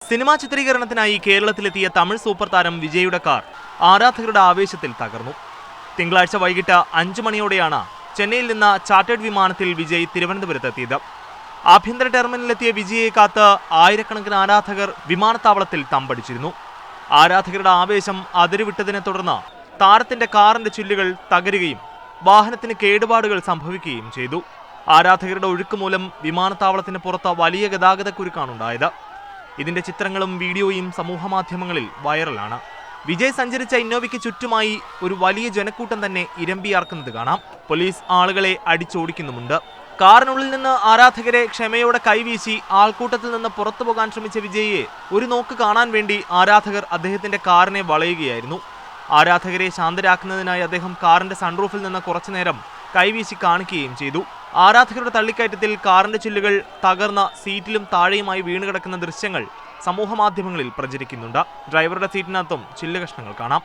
Cinema ചിത്രീകരണത്തിനായി കേരളത്തിലെത്തിയ Tamil super താരം വിജയുടെ car ആരാധകരുടെ ആവേശത്തിൽ തകർന്നു. തിങ്കളാഴ്ച വൈകിട്ട് 5 മണിയോടെയാണ് ചെന്നൈയിൽ നിന്ന് ചാർട്ടേഡ് വിമാനത്തിൽ വിജയ് തിരുവനന്തപുരത്തെത്തിയത്. ആഭ്യന്തര ടെർമിനലിലെത്തിയ വിജയെ കാത്ത് ആയിരക്കണക്കിന് ആരാധകർ വിമാനത്താവളത്തിൽ തമ്പടിച്ചിരുന്നു. ആരാധകരുടെ ആവേശം അതിരുവിട്ടതിനെ തുടർന്ന് താരത്തിന്റെ കാറിന്റെ ചില്ലുകൾ തകരുകയും വാഹനത്തിന് കേടുപാടുകൾ സംഭവിക്കുകയും ചെയ്തു. ആരാധകരുടെ ഒഴുക്ക് മൂലം വിമാനത്താവളത്തിന് പുറത്ത് വലിയ ഗതാഗതക്കുരുക്കാണുണ്ടായത്. ഇതിന്റെ ചിത്രങ്ങളും വീഡിയോയും സമൂഹമാധ്യമങ്ങളിൽ വൈറലാണ്. വിജയ് സഞ്ചരിച്ച ഇന്നോവയ്ക്ക് ചുറ്റുമായി ഒരു വലിയ ജനക്കൂട്ടം തന്നെ ഇരമ്പിയാർക്കുന്നത് കാണാം. പോലീസ് ആളുകളെ അടിച്ചോടിക്കുന്നുമുണ്ട്. കാറിനുള്ളിൽ നിന്ന് ആരാധകരെ ക്ഷമയോടെ കൈവീശി ആൾക്കൂട്ടത്തിൽ നിന്ന് പുറത്തു പോകാൻ ശ്രമിച്ച വിജയിയെ ഒരു നോക്ക് കാണാൻ വേണ്ടി ആരാധകർ അദ്ദേഹത്തിന്റെ കാറിനെ വളയുകയായിരുന്നു. ആരാധകരെ ശാന്തരാക്കുന്നതിനായി അദ്ദേഹം കാറിന്റെ സൺറൂഫിൽ നിന്ന് കുറച്ചുനേരം കൈവീശി കാണിക്കുകയും ചെയ്തു. ആരാധകരുടെ തള്ളിക്കയറ്റത്തിൽ കാറിന്റെ ചില്ലുകൾ തകർന്ന സീറ്റിലും താഴെയുമായി വീണുകിടക്കുന്ന ദൃശ്യങ്ങൾ സമൂഹമാധ്യമങ്ങളിൽ പ്രചരിക്കുന്നുണ്ട്. ഡ്രൈവറുടെ സീറ്റിനകത്തും ചില്ലുകഷ്ണങ്ങൾ കാണാം.